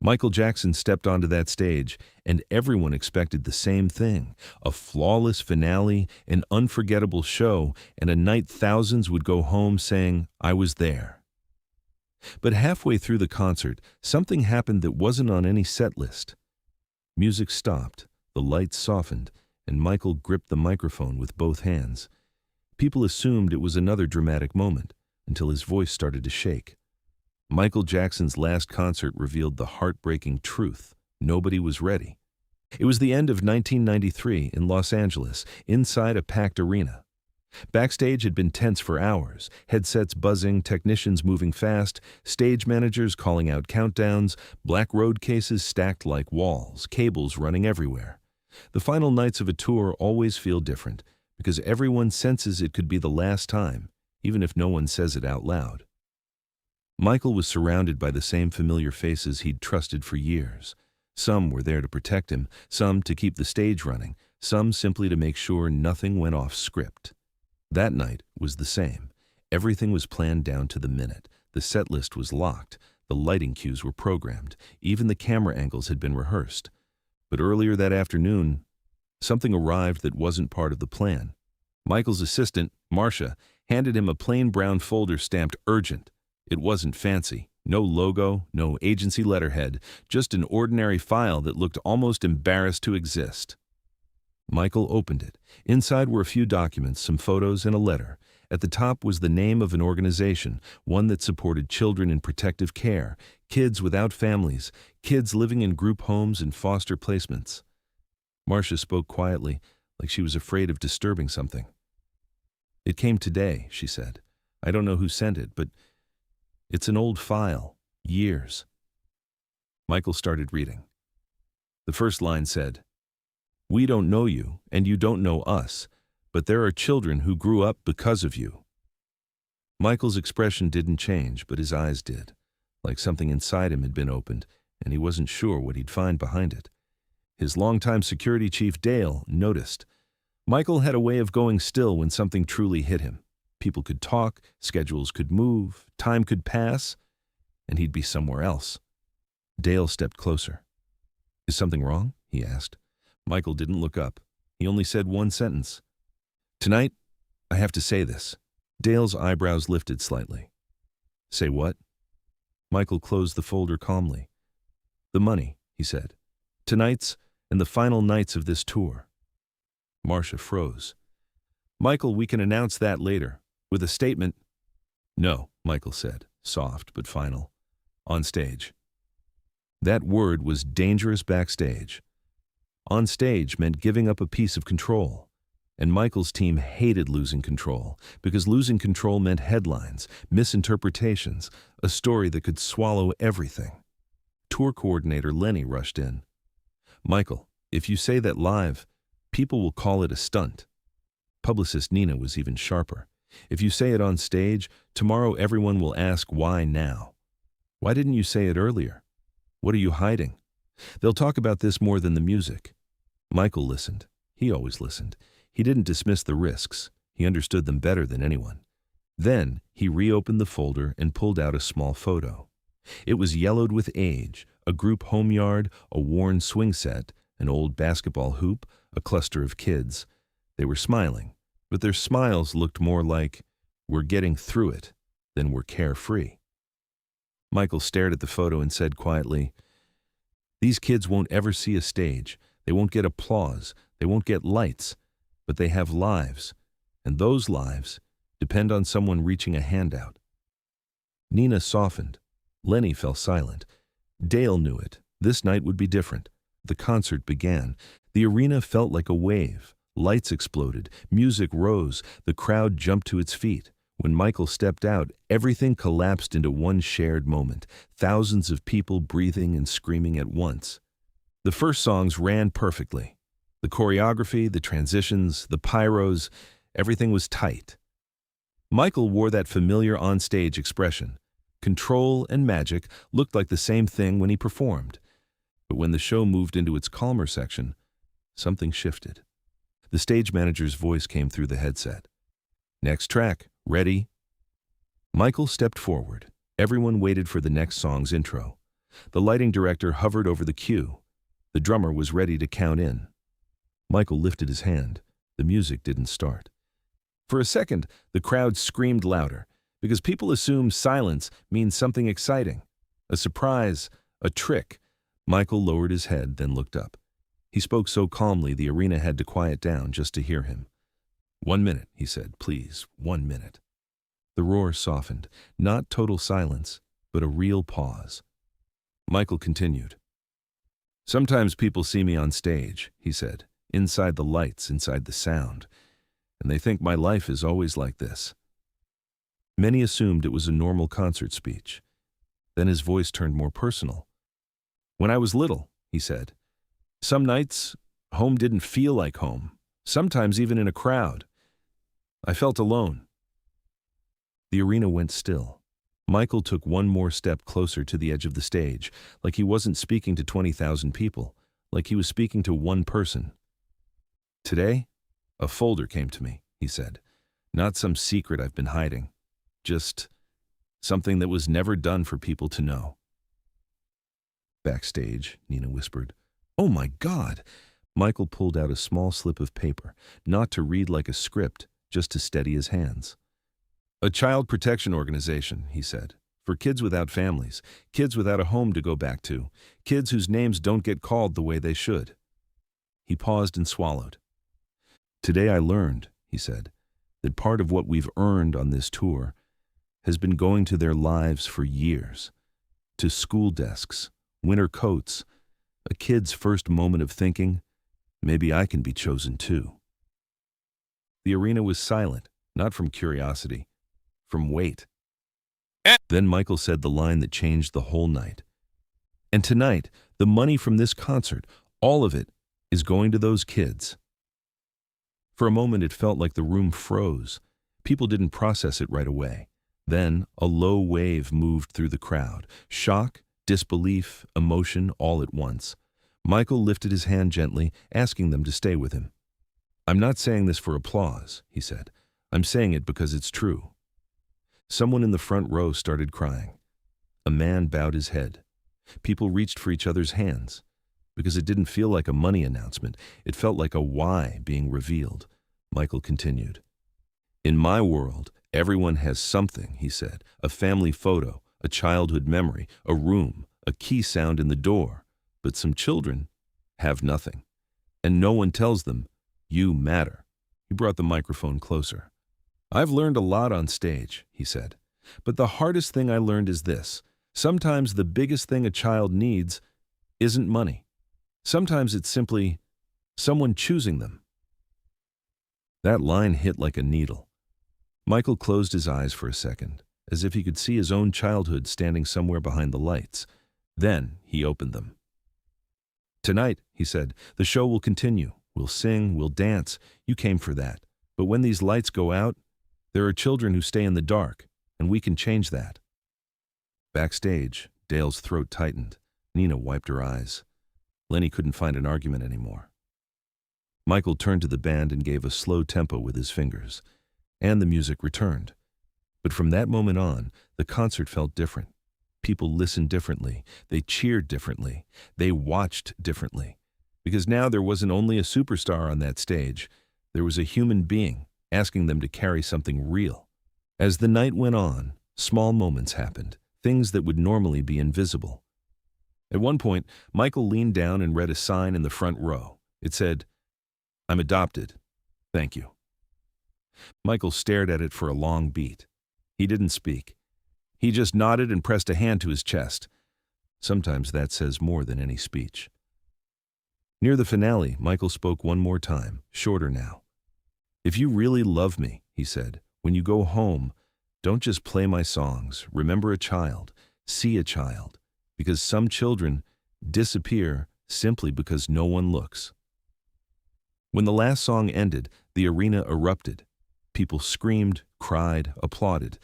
Michael Jackson stepped onto that stage, and everyone expected the same thing: a flawless finale, an unforgettable show, and a night thousands would go home saying, "I was there." But halfway through the concert, something happened that wasn't on any set list. Music stopped, the lights softened, and Michael gripped the microphone with both hands. People assumed it was another dramatic moment, until his voice started to shake. Michael Jackson's last concert revealed the heartbreaking truth: nobody was ready. It was the end of 1993 in Los Angeles, inside a packed arena. Backstage had been tense for hours, headsets buzzing, technicians moving fast, stage managers calling out countdowns, black road cases stacked like walls, cables running everywhere. The final nights of a tour always feel different, because everyone senses it could be the last time, even if no one says it out loud. Michael was surrounded by the same familiar faces he'd trusted for years. Some were there to protect him, some to keep the stage running, some simply to make sure nothing went off script. That night was the same. Everything was planned down to the minute. The set list was locked. The lighting cues were programmed. Even the camera angles had been rehearsed. But earlier that afternoon, something arrived that wasn't part of the plan. Michael's assistant, Marcia, handed him a plain brown folder stamped "Urgent." It wasn't fancy. No logo, no agency letterhead, just an ordinary file that looked almost embarrassed to exist. Michael opened it. Inside were a few documents, some photos, and a letter. At the top was the name of an organization, one that supported children in protective care, kids without families, kids living in group homes and foster placements. Marcia spoke quietly, like she was afraid of disturbing something. "It came today," she said. "I don't know who sent it, but it's an old file. Years." Michael started reading. The first line said, "We don't know you, and you don't know us, but there are children who grew up because of you." Michael's expression didn't change, but his eyes did, like something inside him had been opened, and he wasn't sure what he'd find behind it. His longtime security chief, Dale, noticed. Michael had a way of going still when something truly hit him. People could talk, schedules could move, time could pass, and he'd be somewhere else. Dale stepped closer. "Is something wrong?" he asked. Michael didn't look up. He only said one sentence. "Tonight, I have to say this." Dale's eyebrows lifted slightly. "Say what?" Michael closed the folder calmly. "The money," he said. "Tonight's and the final nights of this tour." Marcia froze. "Michael, we can announce that later, with a statement." "No," Michael said, soft but final. "On stage." That word was dangerous backstage. On stage meant giving up a piece of control. And Michael's team hated losing control, because losing control meant headlines, misinterpretations, a story that could swallow everything. Tour coordinator Lenny rushed in. "Michael, if you say that live, people will call it a stunt." Publicist Nina was even sharper. "If you say it on stage, tomorrow everyone will ask why now. Why didn't you say it earlier? What are you hiding? They'll talk about this more than the music." Michael listened. He always listened. He didn't dismiss the risks. He understood them better than anyone. Then he reopened the folder and pulled out a small photo. It was yellowed with age, a group home yard, a worn swing set, an old basketball hoop, a cluster of kids. They were smiling, but their smiles looked more like, "We're getting through it," than "We're carefree." Michael stared at the photo and said quietly, "These kids won't ever see a stage. They won't get applause. They won't get lights. But they have lives, and those lives depend on someone reaching a hand out." Nina softened. Lenny fell silent. Dale knew it. This night would be different. The concert began. The arena felt like a wave. Lights exploded. Music rose. The crowd jumped to its feet. When Michael stepped out, everything collapsed into one shared moment. Thousands of people breathing and screaming at once. The first songs ran perfectly. The choreography, the transitions, the pyros, everything was tight. Michael wore that familiar on-stage expression. Control and magic looked like the same thing when he performed. But when the show moved into its calmer section, something shifted. The stage manager's voice came through the headset. "Next track, ready?" Michael stepped forward. Everyone waited for the next song's intro. The lighting director hovered over the cue. The drummer was ready to count in. Michael lifted his hand. The music didn't start. For a second, the crowd screamed louder, because people assume silence means something exciting. A surprise, a trick. Michael lowered his head, then looked up. He spoke so calmly the arena had to quiet down just to hear him. 1 minute, he said, please, 1 minute. The roar softened, not total silence, but a real pause. Michael continued. Sometimes people see me on stage, he said, inside the lights, inside the sound, and they think my life is always like this. Many assumed it was a normal concert speech. Then his voice turned more personal. When I was little, he said, some nights, home didn't feel like home, sometimes even in a crowd. I felt alone. The arena went still. Michael took one more step closer to the edge of the stage, like he wasn't speaking to 20,000 people, like he was speaking to one person. Today, a folder came to me, he said. Not some secret I've been hiding. Just something that was never done for people to know. Backstage, Nina whispered. Oh my God! Michael pulled out a small slip of paper, not to read like a script, just to steady his hands. A child protection organization, he said, for kids without families, kids without a home to go back to, kids whose names don't get called the way they should. He paused and swallowed. Today I learned, he said, that part of what we've earned on this tour has been going to their lives for years, to school desks, winter coats, a kid's first moment of thinking, maybe I can be chosen too. The arena was silent, not from curiosity, from weight. Then Michael said the line that changed the whole night. And tonight, the money from this concert, all of it, is going to those kids. For a moment it felt like the room froze. People didn't process it right away. Then a low wave moved through the crowd. Shock, disbelief, emotion, all at once. Michael lifted his hand gently, asking them to stay with him. I'm not saying this for applause, he said. I'm saying it because it's true. Someone in the front row started crying. A man bowed his head. People reached for each other's hands. Because it didn't feel like a money announcement. It felt like a why being revealed. Michael continued. In my world, everyone has something, he said. A family photo, a childhood memory, a room, a key sound in the door. But some children have nothing. And no one tells them, you matter. He brought the microphone closer. I've learned a lot on stage, he said. But the hardest thing I learned is this. Sometimes the biggest thing a child needs isn't money. Sometimes it's simply someone choosing them. That line hit like a needle. Michael closed his eyes for a second, as if he could see his own childhood standing somewhere behind the lights. Then he opened them. Tonight, he said, the show will continue. We'll sing, we'll dance. You came for that. But when these lights go out, there are children who stay in the dark, and we can change that. Backstage, Dale's throat tightened. Nina wiped her eyes. Lenny couldn't find an argument anymore. Michael turned to the band and gave a slow tempo with his fingers, and the music returned. But from that moment on, the concert felt different. People listened differently. They cheered differently. They watched differently. Because now there wasn't only a superstar on that stage. There was a human being asking them to carry something real. As the night went on, small moments happened, things that would normally be invisible. At one point, Michael leaned down and read a sign in the front row. It said, I'm adopted. Thank you. Michael stared at it for a long beat. He didn't speak. He just nodded and pressed a hand to his chest. Sometimes that says more than any speech. Near the finale, Michael spoke one more time, shorter now. If you really love me, he said, when you go home, don't just play my songs. Remember a child. See a child. Because some children disappear simply because no one looks. When the last song ended, the arena erupted. People screamed, cried, applauded.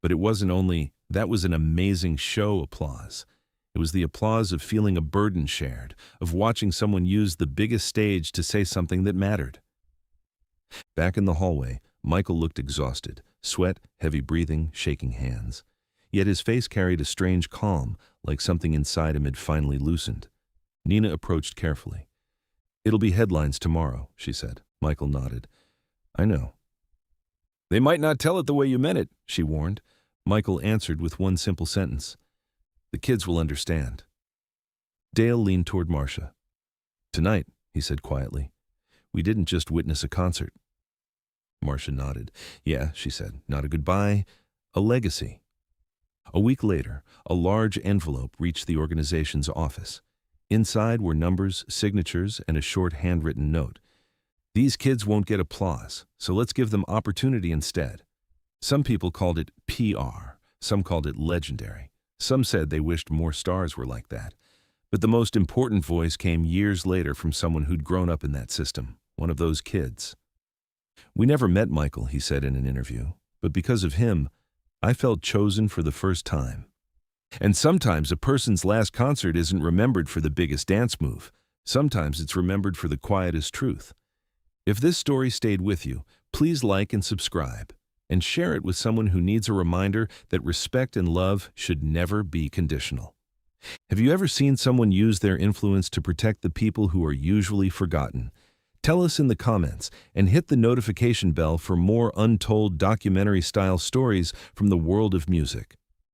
But it wasn't only, that was an amazing show applause. It was the applause of feeling a burden shared, of watching someone use the biggest stage to say something that mattered. Back in the hallway, Michael looked exhausted, sweat, heavy breathing, shaking hands. Yet his face carried a strange calm, like something inside him had finally loosened. Nina approached carefully. "It'll be headlines tomorrow," she said. Michael nodded. "I know." "They might not tell it the way you meant it," she warned. Michael answered with one simple sentence. "The kids will understand." Dale leaned toward Marcia. "Tonight," he said quietly, "we didn't just witness a concert." Marcia nodded. "Yeah," she said, "not a goodbye, a legacy." A week later, a large envelope reached the organization's office. Inside were numbers, signatures, and a short handwritten note. "These kids won't get applause, so let's give them opportunity instead." Some people called it PR, some called it legendary. Some said they wished more stars were like that. But the most important voice came years later from someone who'd grown up in that system, one of those kids. "We never met Michael," he said in an interview, "but because of him, I felt chosen for the first time." And sometimes a person's last concert isn't remembered for the biggest dance move. Sometimes it's remembered for the quietest truth. If this story stayed with you, please like and subscribe, and share it with someone who needs a reminder that respect and love should never be conditional. Have you ever seen someone use their influence to protect the people who are usually forgotten? Tell us in the comments and hit the notification bell for more untold documentary-style stories from the world of music.